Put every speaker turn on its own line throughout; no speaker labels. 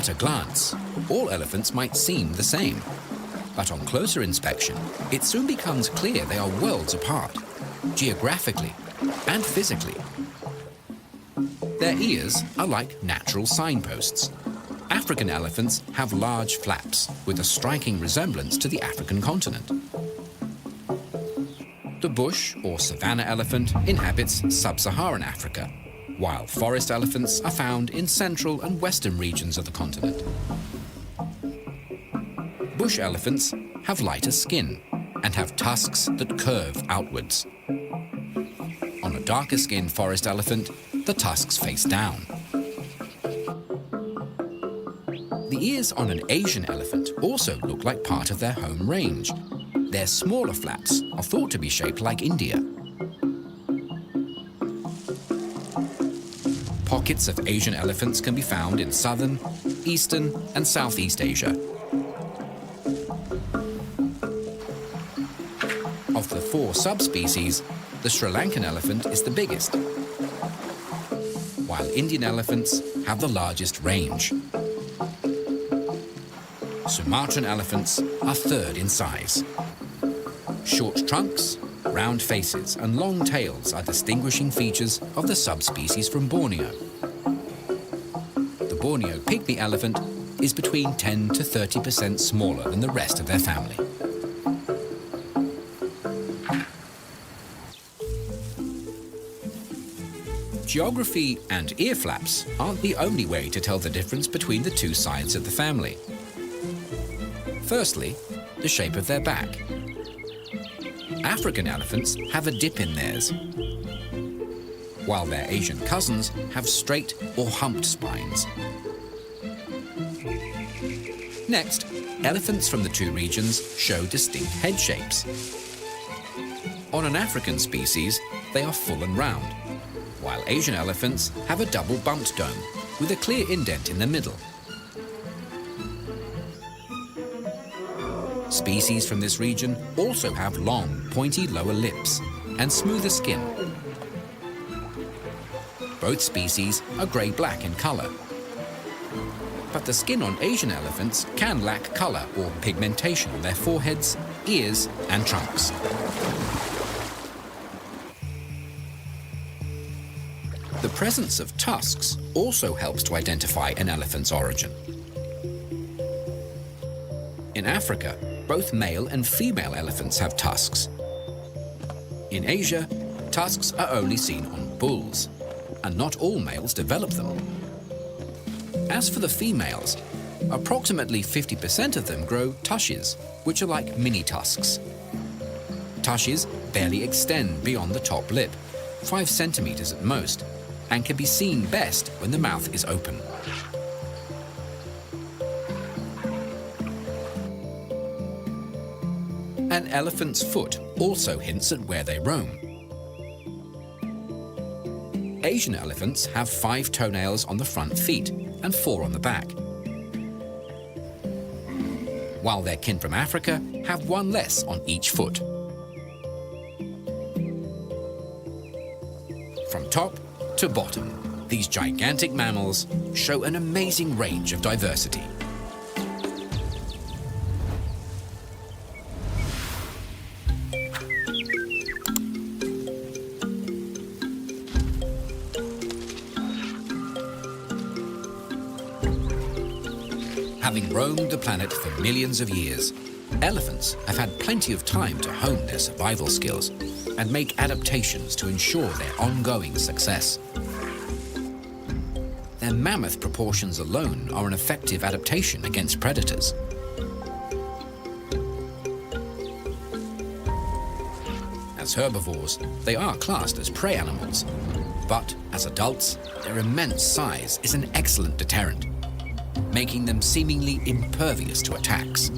At a glance, all elephants might seem the same. But on closer inspection, it soon becomes clear they are worlds apart, geographically and physically. Their ears are like natural signposts. African elephants have large flaps with a striking resemblance to the African continent. The bush or savanna elephant inhabits sub-Saharan Africa, while forest elephants are found in central and western regions of the continent. Bush elephants have lighter skin and have tusks that curve outwards. On a darker-skinned forest elephant, the tusks face down. The ears on an Asian elephant also look like part of their home range. Their smaller flaps are thought to be shaped like India. Pockets of Asian elephants can be found in southern, eastern, and Southeast Asia. Of the 4 subspecies, the Sri Lankan elephant is the biggest, while Indian elephants have the largest range. Sumatran elephants are third in size. Short trunks, round faces, and long tails are distinguishing features of the subspecies from Borneo. The Borneo pygmy elephant is between 10 to 30% smaller than the rest of their family. Geography and ear flaps aren't the only way to tell the difference between the two sides of the family. Firstly, the shape of their back. African elephants have a dip in theirs, while their Asian cousins have straight or humped spines. Next, elephants from the two regions show distinct head shapes. On an African species, they are full and round, while Asian elephants have a double bumped dome with a clear indent in the middle. Species from this region also have long, pointy lower lips and smoother skin. Both species are grey-black in colour. But the skin on Asian elephants can lack colour or pigmentation on their foreheads, ears and trunks. The presence of tusks also helps to identify an elephant's origin. In Africa, both male and female elephants have tusks. In Asia, tusks are only seen on bulls, and not all males develop them. As for the females, approximately 50% of them grow tushes, which are like mini tusks. Tushes barely extend beyond the top lip, 5 centimeters at most, and can be seen best when the mouth is open. An elephant's foot also hints at where they roam. Asian elephants have 5 toenails on the front feet and 4 on the back, while their kin from Africa have 1 less on each foot. From top to bottom, these gigantic mammals show an amazing range of diversity. Having roamed the planet for millions of years, elephants have had plenty of time to hone their survival skills and make adaptations to ensure their ongoing success. Their mammoth proportions alone are an effective adaptation against predators. As herbivores, they are classed as prey animals, but as adults, their immense size is an excellent deterrent, making them seemingly impervious to attacks.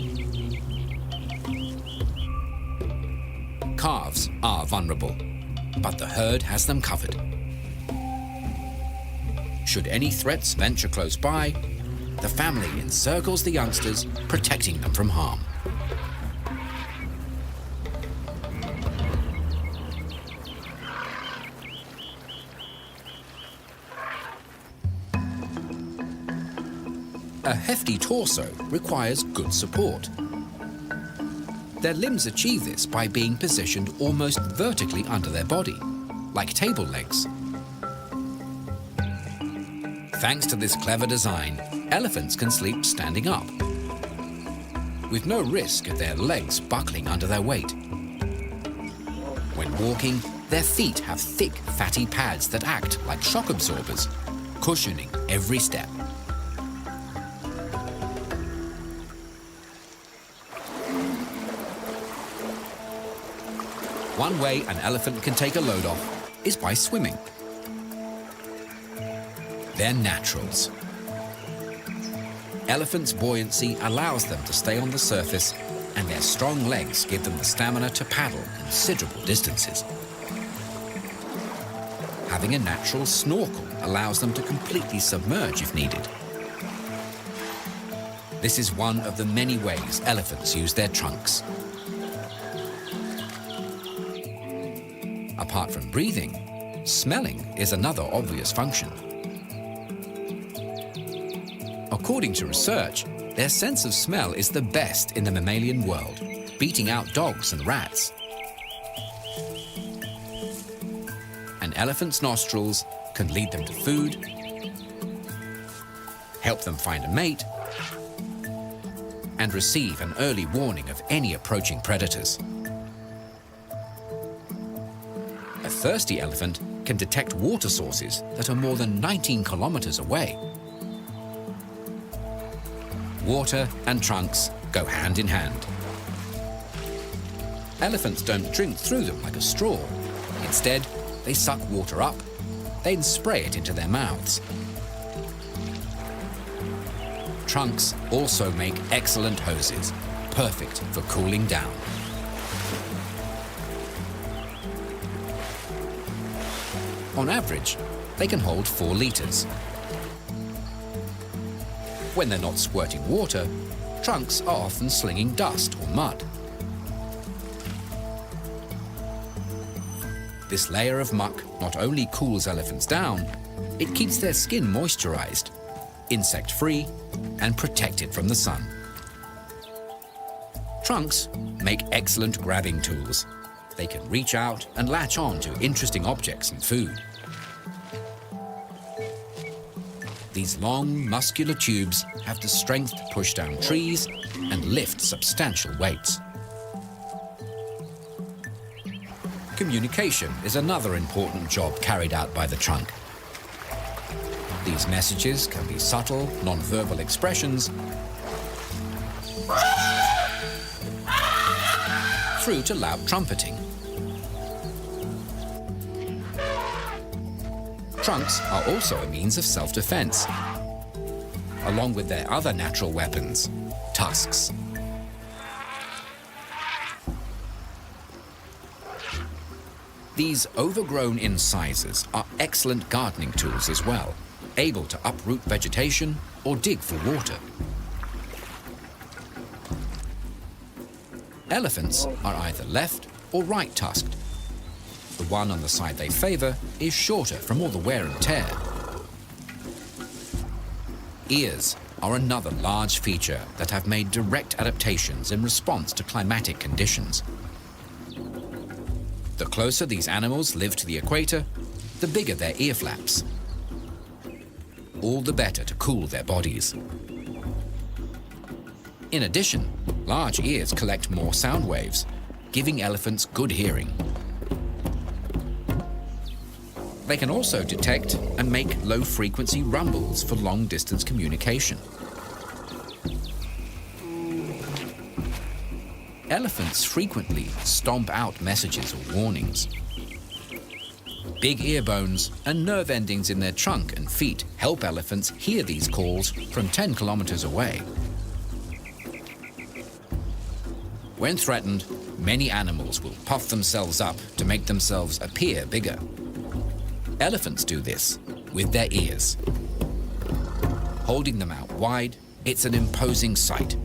Calves are vulnerable, but the herd has them covered. Should any threats venture close by, the family encircles the youngsters, protecting them from harm. A hefty torso requires good support. Their limbs achieve this by being positioned almost vertically under their body, like table legs. Thanks to this clever design, elephants can sleep standing up, with no risk of their legs buckling under their weight. When walking, their feet have thick, fatty pads that act like shock absorbers, cushioning every step. One way an elephant can take a load off is by swimming. They're naturals. Elephants' buoyancy allows them to stay on the surface, and their strong legs give them the stamina to paddle considerable distances. Having a natural snorkel allows them to completely submerge if needed. This is one of the many ways elephants use their trunks. Apart from breathing, smelling is another obvious function. According to research, their sense of smell is the best in the mammalian world, beating out dogs and rats. An elephant's nostrils can lead them to food, help them find a mate, and receive an early warning of any approaching predators. A thirsty elephant can detect water sources that are more than 19 kilometers away. Water and trunks go hand in hand. Elephants don't drink through them like a straw. Instead, they suck water up, then spray it into their mouths. Trunks also make excellent hoses, perfect for cooling down. On average, they can hold 4 liters. When they're not squirting water, trunks are often slinging dust or mud. This layer of muck not only cools elephants down, it keeps their skin moisturized, insect-free, and protected from the sun. Trunks make excellent grabbing tools. They can reach out and latch on to interesting objects and food. These long, muscular tubes have the strength to push down trees and lift substantial weights. Communication is another important job carried out by the trunk. These messages can be subtle, non-verbal expressions through to loud trumpeting. Trunks are also a means of self-defense, along with their other natural weapons, tusks. These overgrown incisors are excellent gardening tools as well, able to uproot vegetation or dig for water. Elephants are either left or right-tusked. The one on the side they favor is shorter from all the wear and tear. Ears are another large feature that have made direct adaptations in response to climatic conditions. The closer these animals live to the equator, the bigger their ear flaps. All the better to cool their bodies. In addition, large ears collect more sound waves, giving elephants good hearing. They can also detect and make low-frequency rumbles for long-distance communication. Elephants frequently stomp out messages or warnings. Big ear bones and nerve endings in their trunk and feet help elephants hear these calls from 10 kilometers away. When threatened, many animals will puff themselves up to make themselves appear bigger. Elephants do this with their ears. Holding them out wide, it's an imposing sight.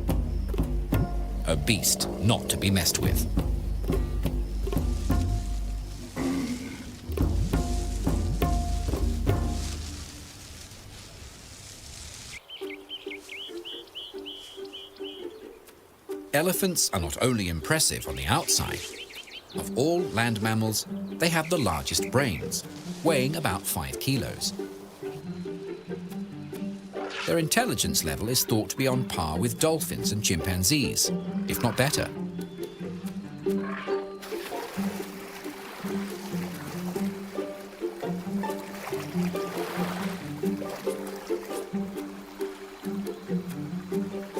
A beast not to be messed with. Elephants are not only impressive on the outside. Of all land mammals, they have the largest brains, weighing about 5 kilos. Their intelligence level is thought to be on par with dolphins and chimpanzees, if not better.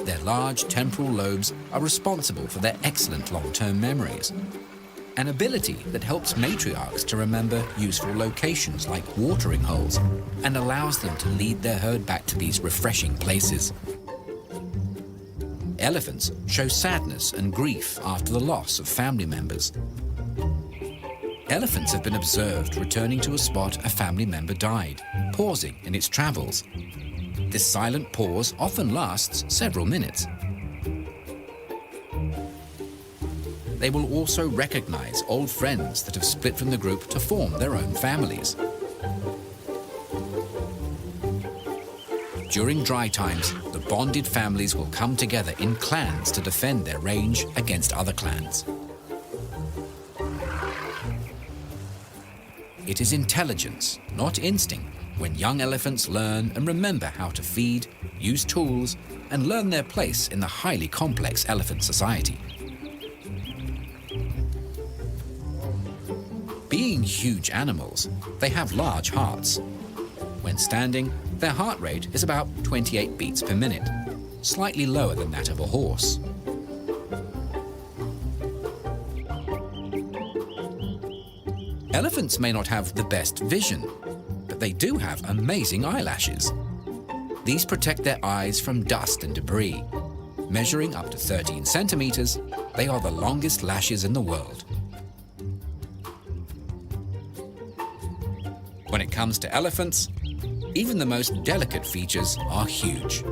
Their large temporal lobes are responsible for their excellent long-term memories, an ability that helps matriarchs to remember useful locations like watering holes and allows them to lead their herd back to these refreshing places. Elephants show sadness and grief after the loss of family members. Elephants have been observed returning to a spot a family member died, pausing in its travels. This silent pause often lasts several minutes. They will also recognize old friends that have split from the group to form their own families. During dry times, the bonded families will come together in clans to defend their range against other clans. It is intelligence, not instinct, when young elephants learn and remember how to feed, use tools, and learn their place in the highly complex elephant society. Being huge animals, they have large hearts. When standing, their heart rate is about 28 beats per minute, slightly lower than that of a horse. Elephants may not have the best vision, but they do have amazing eyelashes. These protect their eyes from dust and debris. Measuring up to 13 centimeters, they are the longest lashes in the world. When it comes to elephants, even the most delicate features are huge.